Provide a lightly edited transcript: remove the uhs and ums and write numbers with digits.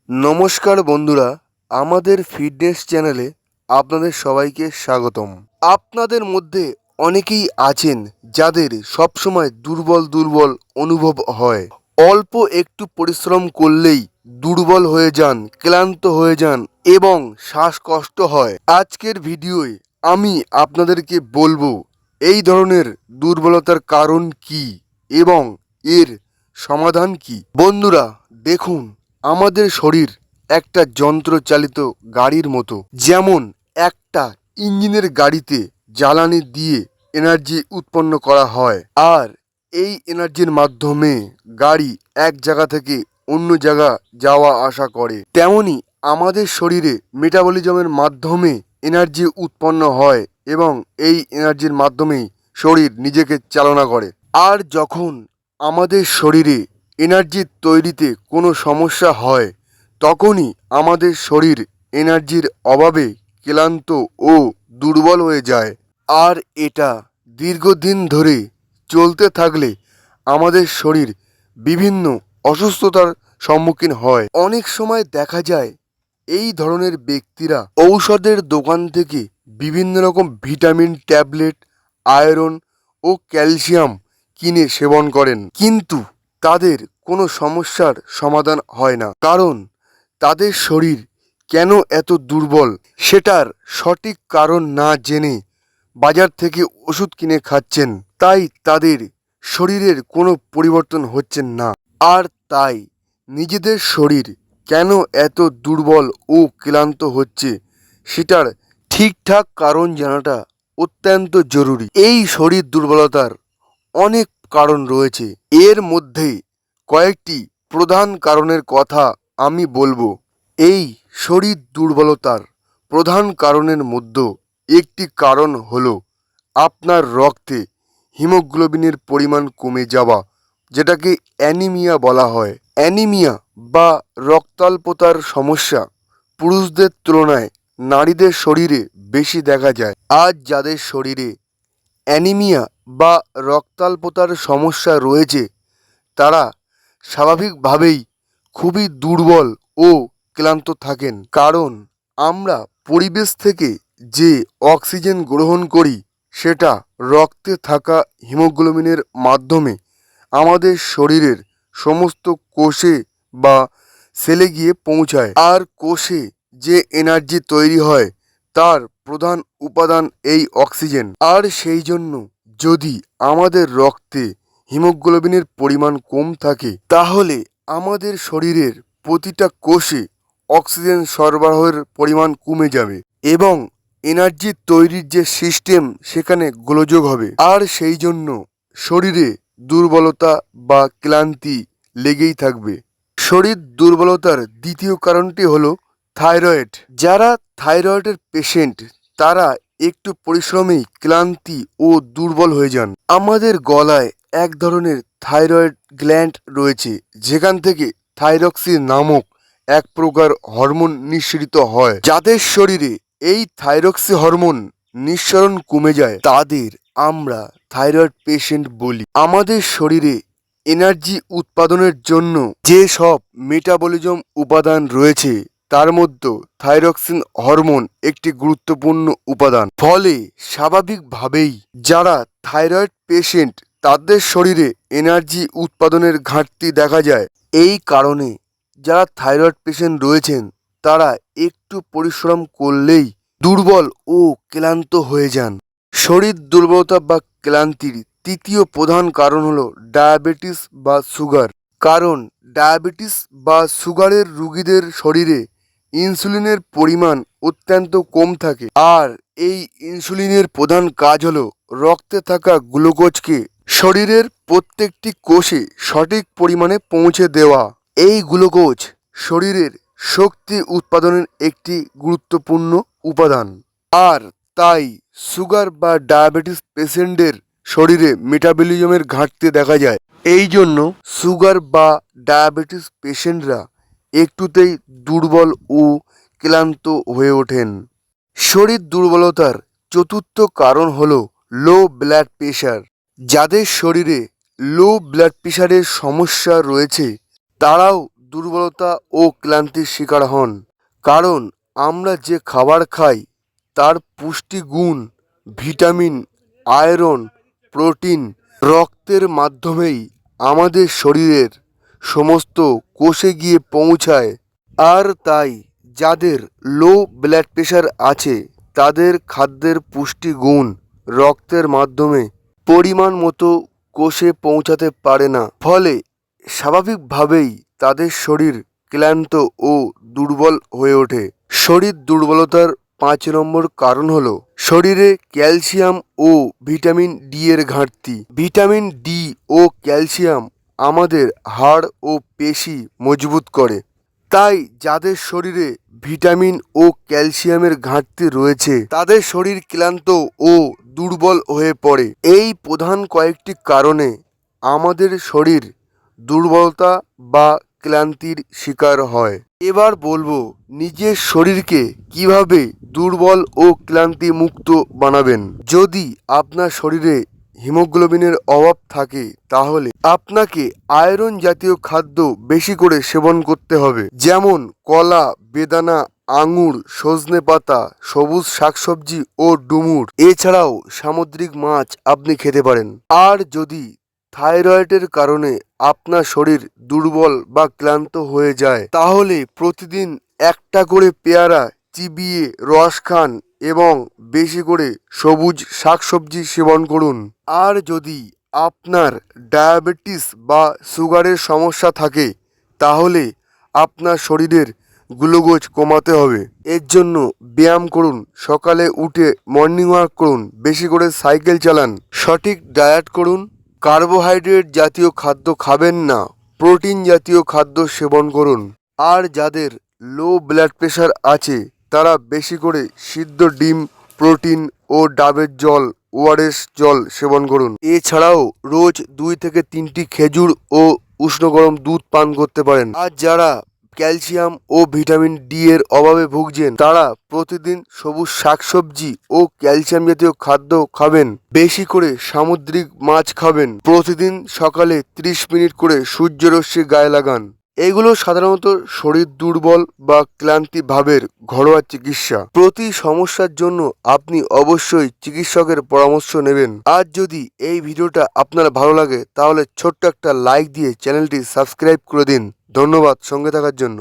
নমস্কার বন্ধুরা, আমাদের ফিটনেস চ্যানেলে আপনাদের সবাইকে স্বাগতম। আপনাদের মধ্যে অনেকেই আছেন যাদের সবসময় দুর্বল দুর্বল অনুভব হয়। অল্প একটু পরিশ্রম করলেই দুর্বল হয়ে যান, ক্লান্ত হয়ে যান এবং শ্বাসকষ্ট হয়। আজকের ভিডিওয় আমি আপনাদেরকে বলবো এই ধরনের দুর্বলতার কারণ কি এবং এর সমাধান কি। বন্ধুরা দেখুন, আমাদের শরীর একটা যন্ত্রচালিত গাড়ির মতো। যেমন একটা ইঞ্জিনের গাড়িতে জ্বালানি দিয়ে এনার্জি উৎপন্ন করা হয়, আর এই এনার্জির মাধ্যমে গাড়ি এক জায়গা থেকে অন্য জায়গা যাওয়া আসা করে। তেমনি আমাদের শরীরে মেটাবলিজমের মাধ্যমে এনার্জি উৎপন্ন হয় এবং এই এনার্জির মাধ্যমেই শরীর নিজেকে চালনা করে। আর যখন আমাদের শরীরে এনার্জির তৈরিতে কোনো সমস্যা হয়, তখনই আমাদের শরীর এনার্জির অভাবে ক্লান্ত ও দুর্বল হয়ে যায়। আর এটা দীর্ঘদিন ধরে চলতে থাকলে আমাদের শরীর বিভিন্ন অসুস্থতার সম্মুখীন হয়। অনেক সময় দেখা যায় এই ধরনের ব্যক্তিরা ঔষধের দোকান থেকে বিভিন্ন রকম ভিটামিন ট্যাবলেট, আয়রন ও ক্যালসিয়াম কিনে সেবন করেন, কিন্তু তাদের কোনো সমস্যার সমাধান হয় না। কারণ তাদের শরীর কেন এত দুর্বল সেটার সঠিক কারণ না জেনে বাজার থেকে ওষুধ কিনে খাচ্ছেন। তাই তাদের শরীরের কোনো পরিবর্তন হচ্ছে না। আর তাই নিজেদের শরীর কেন এত দুর্বল ও ক্লান্ত হচ্ছে সেটার ঠিকঠাক কারণ জানাটা অত্যন্ত জরুরি। এই শরীর দুর্বলতার অনেক কারণ রয়েছে, এর মধ্যে কয়েকটি প্রধান কারণের কথা আমি বলবো। এই শরীর দুর্বলতার প্রধান কারণের মধ্যে একটি কারণ হলো আপনার রক্তে হিমোগ্লোবিনের পরিমাণ কমে যাওয়া, যেটাকে অ্যানিমিয়া বলা হয়। অ্যানিমিয়া বা রক্তাল্পতার সমস্যা পুরুষদের তুলনায় নারীদের শরীরে বেশি দেখা যায়। আজ যাদের শরীরে অ্যানিমিয়া বা রক্তাল্পতার সমস্যা রয়েছে, তারা স্বাভাবিকভাবেই খুবই দুর্বল ও ক্লান্ত থাকেন। কারণ আমরা পরিবেশ থেকে যে অক্সিজেন গ্রহণ করি সেটা রক্তে থাকা হিমোগ্লোবিনের মাধ্যমে আমাদের শরীরের সমস্ত কোষে বা সেলে গিয়ে পৌঁছায়। আর কোষে যে এনার্জি তৈরি হয় তার প্রধান উপাদান এই অক্সিজেন। আর সেই জন্য যদি আমাদের রক্তে হিমোগ্লোবিনের পরিমাণ কম থাকে, তাহলে আমাদের শরীরের প্রতিটা কোষে অক্সিজেন সরবরাহের পরিমাণ কমে যাবে এবং এনার্জি তৈরির যে সিস্টেম সেখানে গোলযোগ হবে। আর সেই জন্য শরীরে দুর্বলতা বা ক্লান্তি লেগেই থাকবে। শরীর দুর্বলতার দ্বিতীয় কারণটি হলো থাইরয়েড। যারা থাইরয়েডের পেশেন্ট তারা একটু পরিশ্রমেই ক্লান্তি ও দুর্বল হয়ে যান। আমাদের গলায় এক ধরনের থাইরয়েড গ্ল্যান্ড রয়েছে, যেখান থেকে থাইরক্সিন নামক এক প্রকার হরমোন নিঃসৃত হয়। যাদের শরীরে এই থাইরক্সি হরমোন নিঃসরণ কমে যায় তাদের আমরা থাইরয়েড পেশেন্ট বলি। আমাদের শরীরে এনার্জি উৎপাদনের জন্য যে সব মেটাবলিজম উপাদান রয়েছে তার মধ্যে থাইরক্সিন হরমোন একটি গুরুত্বপূর্ণ উপাদান। ফলে স্বাভাবিকভাবেই যারা থাইরয়েড পেশেন্ট তাদের শরীরে এনার্জি উৎপাদনের ঘাটতি দেখা যায়। এই কারণে যারা থাইরয়েড পেশেন্ট রয়েছেন তারা একটু পরিশ্রম করলেই দুর্বল ও ক্লান্ত হয়ে যান। শরীর দুর্বলতা বা ক্লান্তির তৃতীয় প্রধান কারণ হলো ডায়াবেটিস বা সুগার। কারণ ডায়াবেটিস বা সুগারের রোগীদের শরীরে ইনসুলিনের পরিমাণ অত্যন্ত কম থাকে, আর এই ইনসুলিনের প্রধান কাজ হলো রক্তে থাকা গ্লুকোজকে শরীরের প্রত্যেকটি কোষে সঠিক পরিমাণে পৌঁছে দেওয়া। এই গ্লুকোজ শরীরের শক্তি উৎপাদনের একটি গুরুত্বপূর্ণ উপাদান। আর তাই সুগার বা ডায়াবেটিস পেশেন্টদের শরীরে মেটাবলিজমের ঘাটতি দেখা যায়। এই জন্য সুগার বা ডায়াবেটিস পেশেন্টরা একটুতেই দুর্বল ও ক্লান্ত হয়ে ওঠেন। শরীর দুর্বলতার চতুর্থ কারণ হলো লো ব্লাড প্রেশার। যাদের শরীরে লো ব্লাড প্রেশারের সমস্যা রয়েছে তারাও দুর্বলতা ও ক্লান্তির শিকার হন। কারণ আমরা যে খাবার খাই তার পুষ্টিগুণ, ভিটামিন, আয়রন, প্রোটিন রক্তের মাধ্যমেই আমাদের শরীরের সমস্ত কোষে গিয়ে পৌঁছায়। আর তাই যাদের লো ব্লাড প্রেশার আছে তাদের খাদ্যের পুষ্টিগুণ রক্তের মাধ্যমে পরিমাণ মতো কোষে পৌঁছাতে পারে না, ফলে স্বাভাবিকভাবেই তাদের শরীর ক্লান্ত ও দুর্বল হয়ে ওঠে। শরীর দুর্বলতার 5 নম্বর কারণ হলো শরীরে ক্যালসিয়াম ও ভিটামিন ডি এর ঘাটতি। ভিটামিন ডি ও ক্যালসিয়াম আমাদের হাড় ও পেশি মজবুত করে। তাই যাদের শরীরে ভিটামিন ও ক্যালসিয়ামের ঘাটতি রয়েছে তাদের শরীর ক্লান্ত ও দুর্বল হয়ে পড়ে। এই প্রধান কয়েকটি কারণে আমাদের শরীর দুর্বলতা বা ক্লান্তির শিকার হয়। এবার বলবো নিজের শরীরকে কিভাবে দুর্বল ও ক্লান্তি মুক্ত বানাবেন। যদি আপনার শরীরে হিমোগ্লোবিনের অভাব থাকে তাহলে আপনাকে আয়রন জাতীয় খাদ্য বেশি করে সেবন করতে হবে, যেমন কলা, বেদানা, আঙুর, সজনে পাতা, সবুজ শাকসবজি ও ডুমুর। এছাড়াও সামুদ্রিক মাছ আপনি খেতে পারেন। আর যদি থাইরয়েডের কারণে আপনার শরীর দুর্বল বা ক্লান্ত হয়ে যায় তাহলে প্রতিদিন একটা করে পেয়ারা চিবিয়ে রস খান এবং বেশি করে সবুজ শাকসবজি সেবন করুন। আর যদি আপনার ডায়াবেটিস বা সুগারের সমস্যা থাকে তাহলে আপনার শরীরের গ্লুকোজ কমাতে হবে। এর জন্য ব্যায়াম করুন, সকালে উঠে মর্নিং ওয়াক করুন, বেশি করে সাইকেল চালান, সঠিক ডায়েট করুন, কার্বোহাইড্রেট জাতীয় খাদ্য খাবেন না, প্রোটিন জাতীয় খাদ্য সেবন করুন। আর যাদের লো ব্লাড প্রেশার আছে তারা বেশি করে সিদ্ধ ডিম, প্রোটিন ও ডাবের জল, ওআরএস জল সেবন করুন। এছাড়াও রোজ 2 থেকে 3টি খেজুর ও উষ্ণ গরম দুধ পান করতে পারেন। আর যারা ক্যালসিয়াম ও ভিটামিন ডি এর অভাবে ভুগছেন তারা প্রতিদিন সবুজ শাকসবজি ও ক্যালসিয়াম জাতীয় খাদ্য খাবেন। বেশি করে সামুদ্রিক মাছ খাবেন। প্রতিদিন সকালে 30 মিনিট করে সূর্যরশ্মি গায়ে লাগান। এগুলো সাধারণত শরীর দুর্বল বা ক্লান্তি ভাবের ঘরোয়া চিকিৎসা। প্রতি সমস্যার জন্য আপনি অবশ্যই চিকিৎসকের পরামর্শ নেবেন। আর যদি এই ভিডিওটা আপনার ভালো লাগে তাহলে ছোট্ট একটা লাইক দিয়ে চ্যানেলটি সাবস্ক্রাইব করে দিন। ধন্যবাদ সঙ্গে থাকার জন্য।